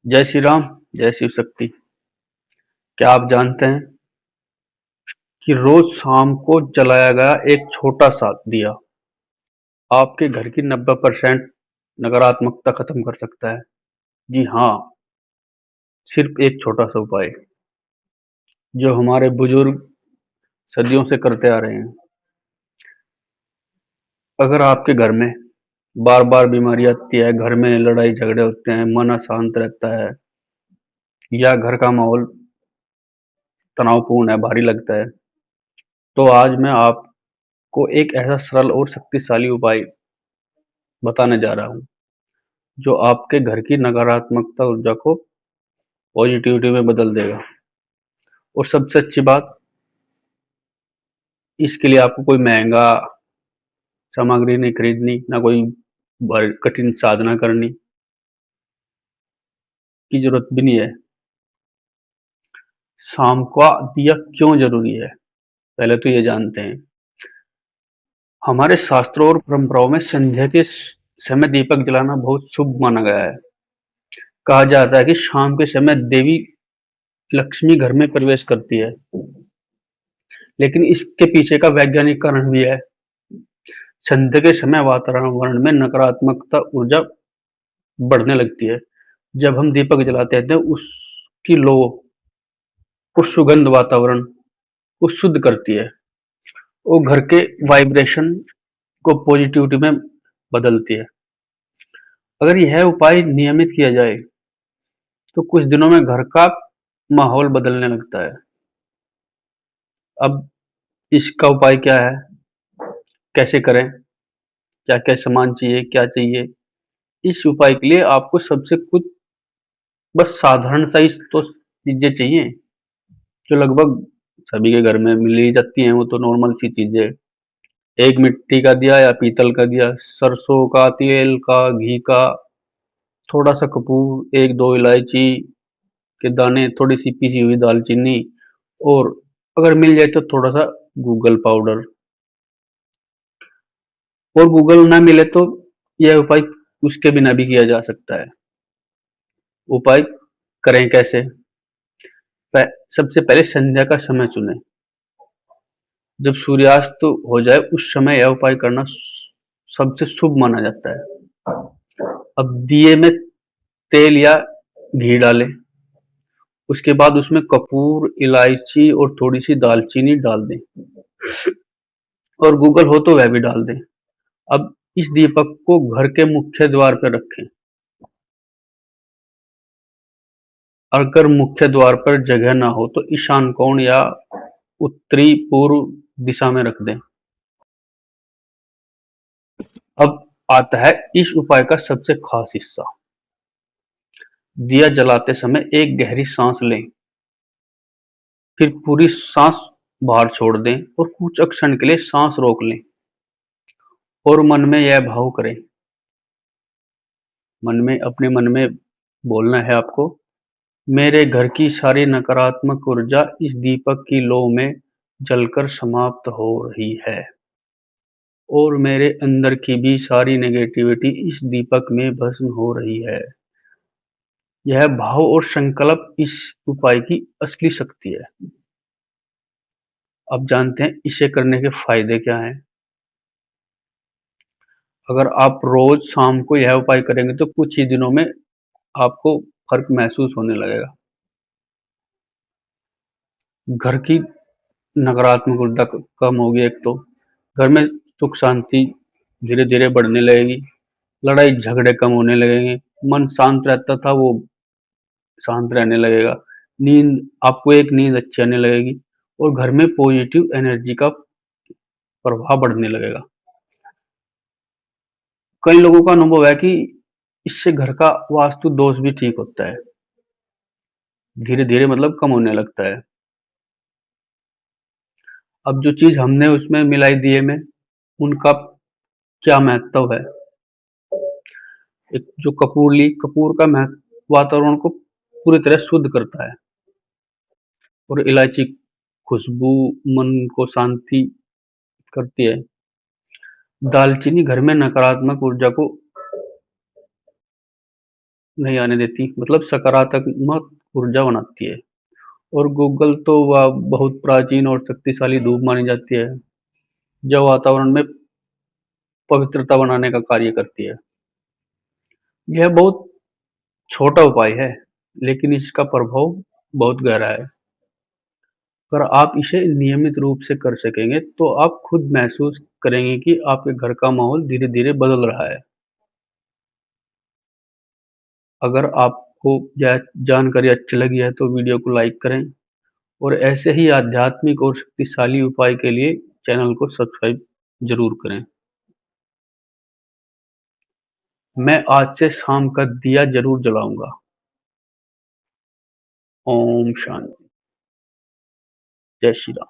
जय श्री राम, जय शिव शक्ति। क्या आप जानते हैं कि रोज शाम को जलाया गया एक छोटा सा दिया आपके घर की 90% नकारात्मकता खत्म कर सकता है। जी हाँ, सिर्फ एक छोटा सा उपाय जो हमारे बुजुर्ग सदियों से करते आ रहे हैं। अगर आपके घर में बार बार बीमारी आती है, घर में लड़ाई झगड़े होते हैं, मन अशांत रहता है या घर का माहौल तनावपूर्ण है, भारी लगता है, तो आज मैं आपको एक ऐसा सरल और शक्तिशाली उपाय बताने जा रहा हूँ जो आपके घर की नकारात्मकता ऊर्जा को पॉजिटिविटी में बदल देगा। और सबसे अच्छी बात, इसके लिए आपको कोई महंगा सामग्री नहीं खरीदनी, ना कोई कठिन साधना करनी की जरूरत भी नहीं है। शाम का दिया क्यों जरूरी है, पहले तो ये जानते हैं। हमारे शास्त्रों और परंपराओं में संध्या के समय दीपक जलाना बहुत शुभ माना गया है। कहा जाता है कि शाम के समय देवी लक्ष्मी घर में प्रवेश करती है, लेकिन इसके पीछे का वैज्ञानिक कारण भी है। संध्या के समय वातावरण में नकारात्मकता ऊर्जा बढ़ने लगती है। जब हम दीपक जलाते हैं तो उसकी लो और सुगंध वातावरण को शुद्ध करती है और घर के वाइब्रेशन को पॉजिटिविटी में बदलती है। अगर यह उपाय नियमित किया जाए तो कुछ दिनों में घर का माहौल बदलने लगता है। अब इसका उपाय क्या है, कैसे करें, क्या क्या सामान चाहिए, क्या चाहिए? इस उपाय के लिए आपको सबसे कुछ बस साधारण सा ही तो चीजें चाहिए जो लगभग सभी के घर में मिल ही जाती हैं। वो तो नॉर्मल सी चीजें, एक मिट्टी का दिया या पीतल का दिया, सरसों का तेल का, घी का, थोड़ा सा कपूर, एक दो इलायची के दाने, थोड़ी सी पिसी हुई दालचीनी, और अगर मिल जाए तो थोड़ा सा गूगल पाउडर। और गूगल ना मिले तो यह उपाय उसके बिना भी किया जा सकता है। उपाय करें कैसे? सबसे पहले संध्या का समय चुनें। जब सूर्यास्त हो जाए उस समय यह उपाय करना सबसे शुभ माना जाता है। अब दिए में तेल या घी डालें, उसके बाद उसमें कपूर, इलायची और थोड़ी सी दालचीनी डाल दें, और गूगल हो तो वह भी डाल दें। अब इस दीपक को घर के मुख्य द्वार पर रखें। अगर मुख्य द्वार पर जगह ना हो तो ईशान कोण या उत्तरी पूर्व दिशा में रख दें। अब आता है इस उपाय का सबसे खास हिस्सा। दिया जलाते समय एक गहरी सांस लें, फिर पूरी सांस बाहर छोड़ दें और कुछ क्षण के लिए सांस रोक लें और मन में यह भाव करें। अपने मन में बोलना है आपको, मेरे घर की सारी नकारात्मक ऊर्जा इस दीपक की लौ में जलकर समाप्त हो रही है, और मेरे अंदर की भी सारी नेगेटिविटी इस दीपक में भस्म हो रही है। यह भाव और संकल्प इस उपाय की असली शक्ति है। अब जानते हैं इसे करने के फायदे क्या हैं। अगर आप रोज शाम को यह उपाय करेंगे तो कुछ ही दिनों में आपको फर्क महसूस होने लगेगा। घर की नकारात्मक ऊर्जा कम होगी, एक तो घर में सुख शांति धीरे धीरे बढ़ने लगेगी, लड़ाई झगड़े कम होने लगेंगे, मन शांत रहता था वो शांत रहने लगेगा, आपको एक नींद अच्छी आने लगेगी, और घर में पॉजिटिव एनर्जी का प्रभाव बढ़ने लगेगा। कई लोगों का अनुभव है कि इससे घर का वास्तु दोष भी ठीक होता है, धीरे धीरे मतलब कम होने लगता है। अब जो चीज हमने उसमें मिलाई दिए में, उनका क्या महत्व है। एक जो कपूर का महत्व वातावरण को पूरी तरह शुद्ध करता है, और इलायची खुशबू मन को शांति करती है। दालचीनी घर में नकारात्मक ऊर्जा को नहीं आने देती, मतलब सकारात्मक ऊर्जा बनाती है। और गूगल तो वह बहुत प्राचीन और शक्तिशाली धूप मानी जाती है, जो वातावरण में पवित्रता बनाने का कार्य करती है। यह बहुत छोटा उपाय है, लेकिन इसका प्रभाव बहुत गहरा है। अगर आप इसे नियमित रूप से कर सकेंगे, तो आप खुद महसूस करेंगे कि आपके घर का माहौल धीरे-धीरे बदल रहा है। अगर आपको यह जानकारी अच्छी लगी है, तो वीडियो को लाइक करें और ऐसे ही आध्यात्मिक और शक्तिशाली उपाय के लिए चैनल को सब्सक्राइब ज़रूर करें। मैं आज से शाम का दिया ज़रूर जलाऊँगा। ओम शांति। जय श्री राम।